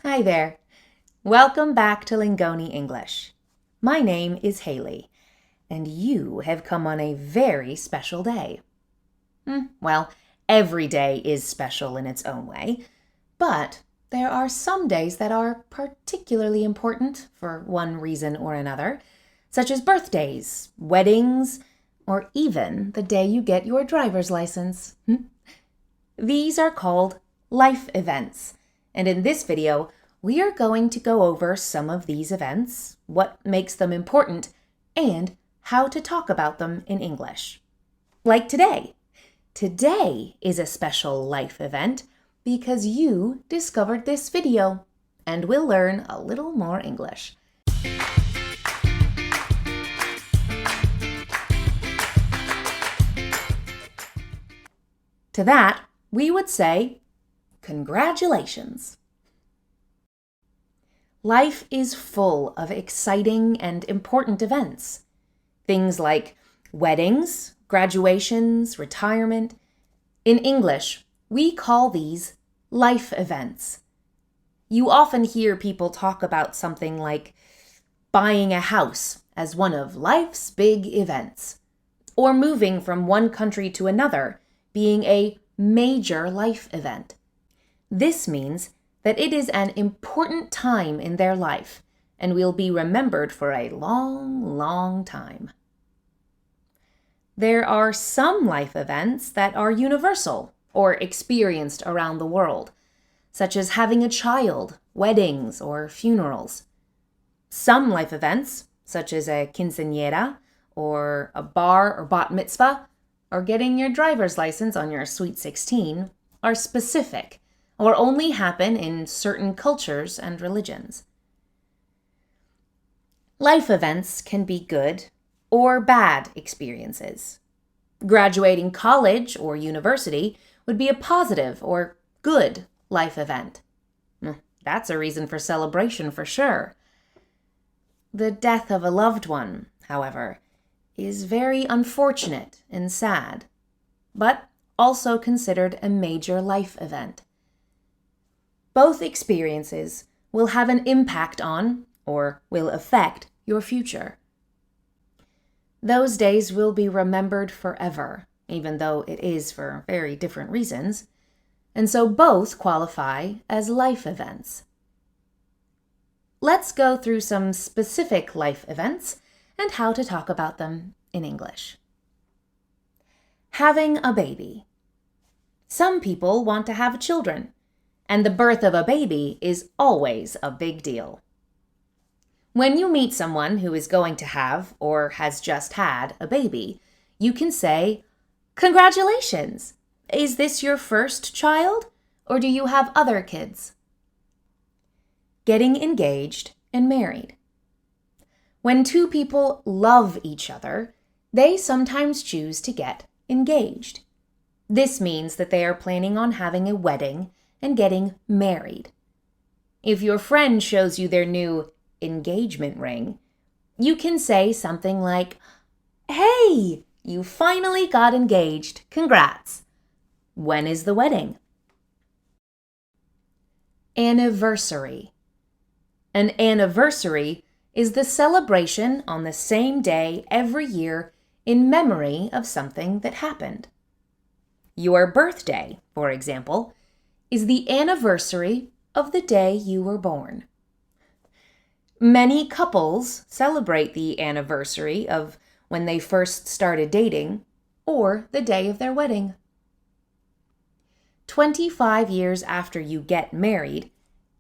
Hi there. Welcome back to Lingoni English. My name is Haley, and you have come on a very special day. Well, every day is special in its own way, but there are some days that are particularly important for one reason or another, such as birthdays, weddings, or even the day you get your driver's license. These are called life events, and in this video, we are going to go over some of these events, what makes them important, and how to talk about them in English. Like today. Today is a special life event because you discovered this video, and we'll learn a little more English. To that, we would say, congratulations. Life is full of exciting and important events. Things like weddings, graduations, retirement. In English, we call these life events. You often hear people talk about something like buying a house as one of life's big events, or moving from one country to another being a major life event. This means that it is an important time in their life and will be remembered for a long, long time. There are some life events that are universal or experienced around the world, such as having a child, weddings, or funerals. Some life events, such as a quinceañera or a bar or bat mitzvah, or getting your driver's license on your sweet 16, are specific or only happen in certain cultures and religions. Life events can be good or bad experiences. Graduating college or university would be a positive or good life event. That's a reason for celebration for sure. The death of a loved one, however, is very unfortunate and sad, but also considered a major life event. Both experiences will have an impact on, or will affect, your future. Those days will be remembered forever, even though it is for very different reasons, and so both qualify as life events. Let's go through some specific life events and how to talk about them in English. Having a baby. Some people want to have children, and the birth of a baby is always a big deal. When you meet someone who is going to have or has just had a baby, you can say, "Congratulations! Is this your first child, or do you have other kids?" Getting engaged and married. When two people love each other, they sometimes choose to get engaged. This means that they are planning on having a wedding and getting married. If your friend shows you their new engagement ring, you can say something like, "Hey, you finally got engaged. Congrats. When is the wedding?" Anniversary. An anniversary is the celebration on the same day every year in memory of something that happened. Your birthday, for example, is the anniversary of the day you were born. Many couples celebrate the anniversary of when they first started dating or the day of their wedding. 25 years after you get married,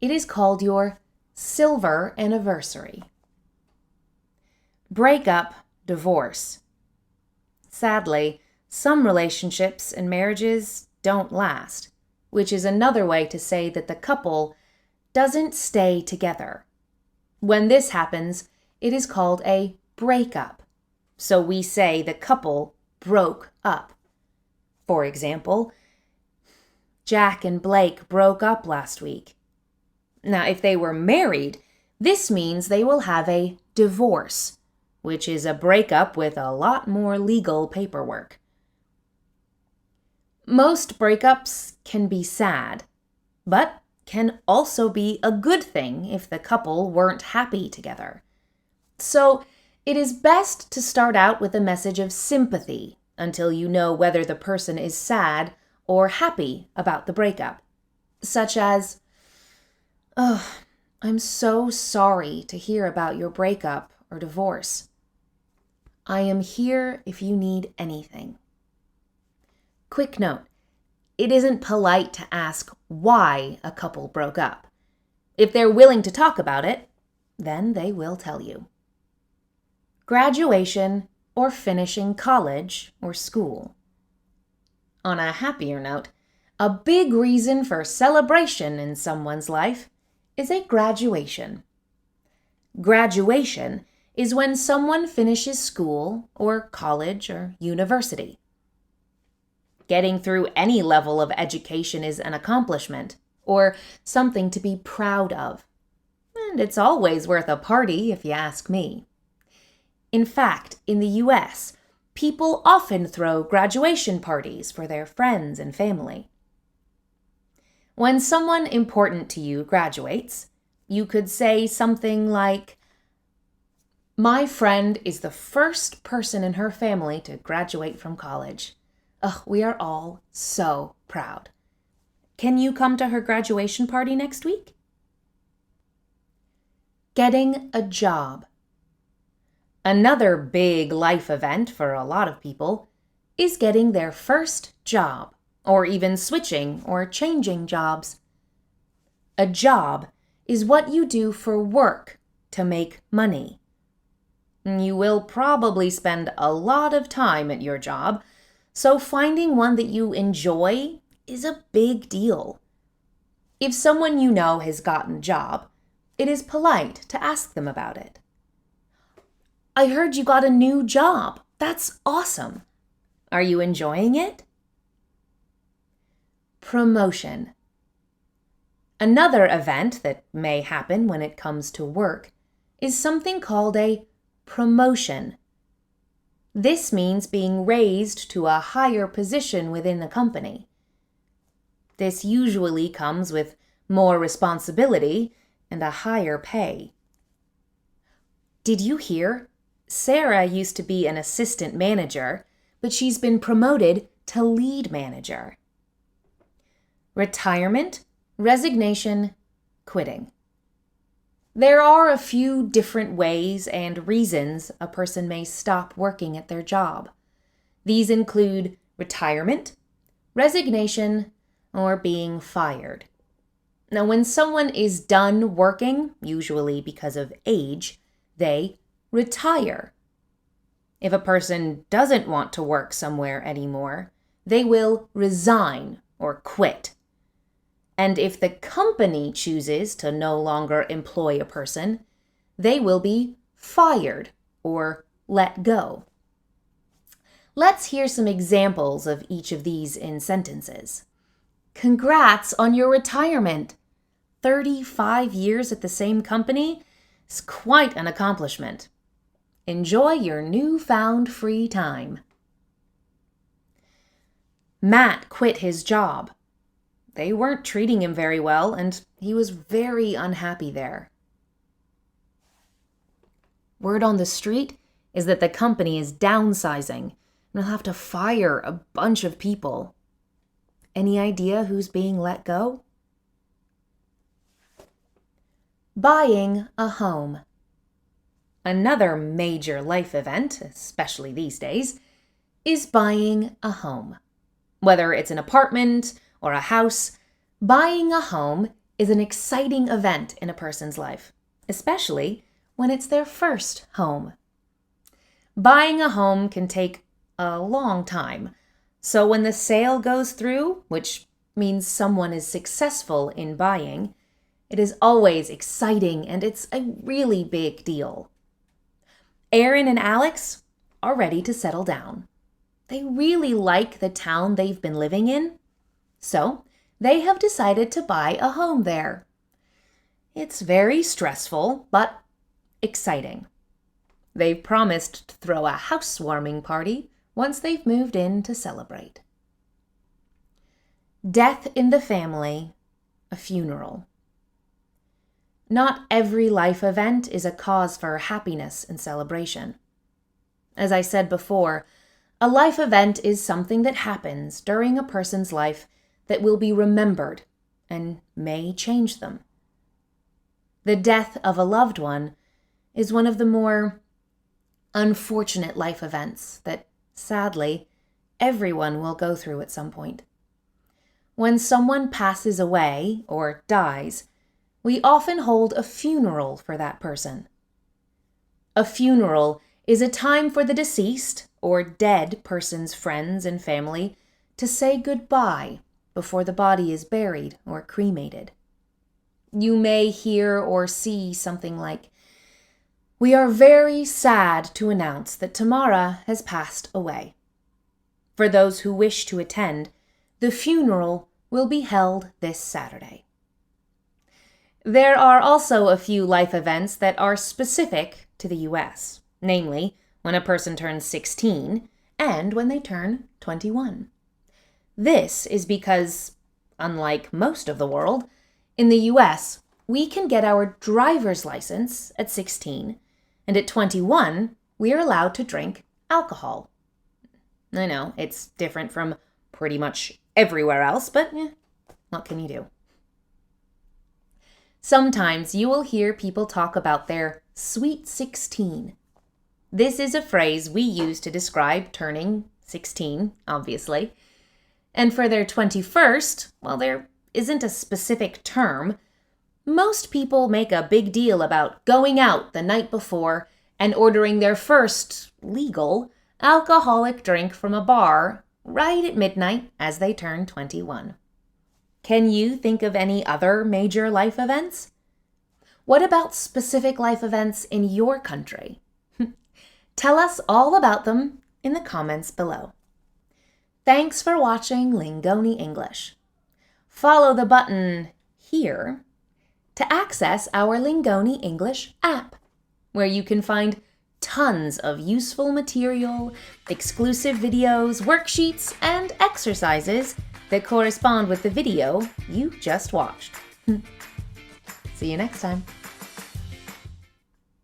it is called your silver anniversary. Breakup, divorce. Sadly, some relationships and marriages don't last, which is another way to say that the couple doesn't stay together. When this happens, it is called a breakup. So we say the couple broke up. For example, Jack and Blake broke up last week. Now, if they were married, this means they will have a divorce, which is a breakup with a lot more legal paperwork. Most breakups can be sad, but can also be a good thing if the couple weren't happy together. So it is best to start out with a message of sympathy until you know whether the person is sad or happy about the breakup, such as, "Oh, I'm so sorry to hear about your breakup or divorce. I am here if you need anything." Quick note, it isn't polite to ask why a couple broke up. If they're willing to talk about it, then they will tell you. Graduation or finishing college or school. On a happier note, a big reason for celebration in someone's life is a graduation. Graduation is when someone finishes school or college or university. Getting through any level of education is an accomplishment or something to be proud of. And it's always worth a party, if you ask me. In fact, in the US, people often throw graduation parties for their friends and family. When someone important to you graduates, you could say something like, "My friend is the first person in her family to graduate from college. Ugh, we are all so proud. Can you come to her graduation party next week?" Getting a job. Another big life event for a lot of people is getting their first job, or even switching or changing jobs. A job is what you do for work to make money. You will probably spend a lot of time at your job, so finding one that you enjoy is a big deal. If someone you know has gotten a job, it is polite to ask them about it. "I heard you got a new job. That's awesome. Are you enjoying it?" Promotion. Another event that may happen when it comes to work is something called a promotion. This means being raised to a higher position within the company. This usually comes with more responsibility and a higher pay. Did you hear? Sarah used to be an assistant manager, but she's been promoted to lead manager. Retirement, resignation, quitting. There are a few different ways and reasons a person may stop working at their job. These include retirement, resignation, or being fired. Now, when someone is done working, usually because of age, they retire. If a person doesn't want to work somewhere anymore, they will resign or quit. And if the company chooses to no longer employ a person, they will be fired or let go. Let's hear some examples of each of these in sentences. Congrats on your retirement. 35 years at the same company is quite an accomplishment. Enjoy your newfound free time. Matt quit his job. They weren't treating him very well, and he was very unhappy there. Word on the street is that the company is downsizing and will have to fire a bunch of people. Any idea who's being let go? Buying a home. Another major life event, especially these days, is buying a home. Whether it's an apartment or a house, buying a home is an exciting event in a person's life, especially when it's their first home. Buying a home can take a long time, so when the sale goes through, which means someone is successful in buying, it is always exciting and it's a really big deal. Aaron and Alex are ready to settle down. They really like the town they've been living in, so they have decided to buy a home there. It's very stressful, but exciting. They've promised to throw a housewarming party once they've moved in to celebrate. Death in the family a funeral. Not every life event is a cause for happiness and celebration. As I said before, a life event is something that happens during a person's life that will be remembered and may change them. The death of a loved one is one of the more unfortunate life events that, sadly, everyone will go through at some point. When someone passes away or dies, we often hold a funeral for that person. A funeral is a time for the deceased or dead person's friends and family to say goodbye before the body is buried or cremated. You may hear or see something like, "We are very sad to announce that Tamara has passed away." For those who wish to attend, the funeral will be held this Saturday. There are also a few life events that are specific to the US, namely when a person turns 16 and when they turn 21. This is because, unlike most of the world, in the US, we can get our driver's license at 16, and at 21, we are allowed to drink alcohol. I know, it's different from pretty much everywhere else, but what can you do? Sometimes you will hear people talk about their sweet 16. This is a phrase we use to describe turning 16, obviously. And for their 21st, well, there isn't a specific term. Most people make a big deal about going out the night before and ordering their first legal alcoholic drink from a bar right at midnight as they turn 21. Can you think of any other major life events? What about specific life events in your country? Tell us all about them in the comments below. Thanks for watching Lingoni English. Follow the button here to access our Lingoni English app, where you can find tons of useful material, exclusive videos, worksheets, and exercises that correspond with the video you just watched. See you next time.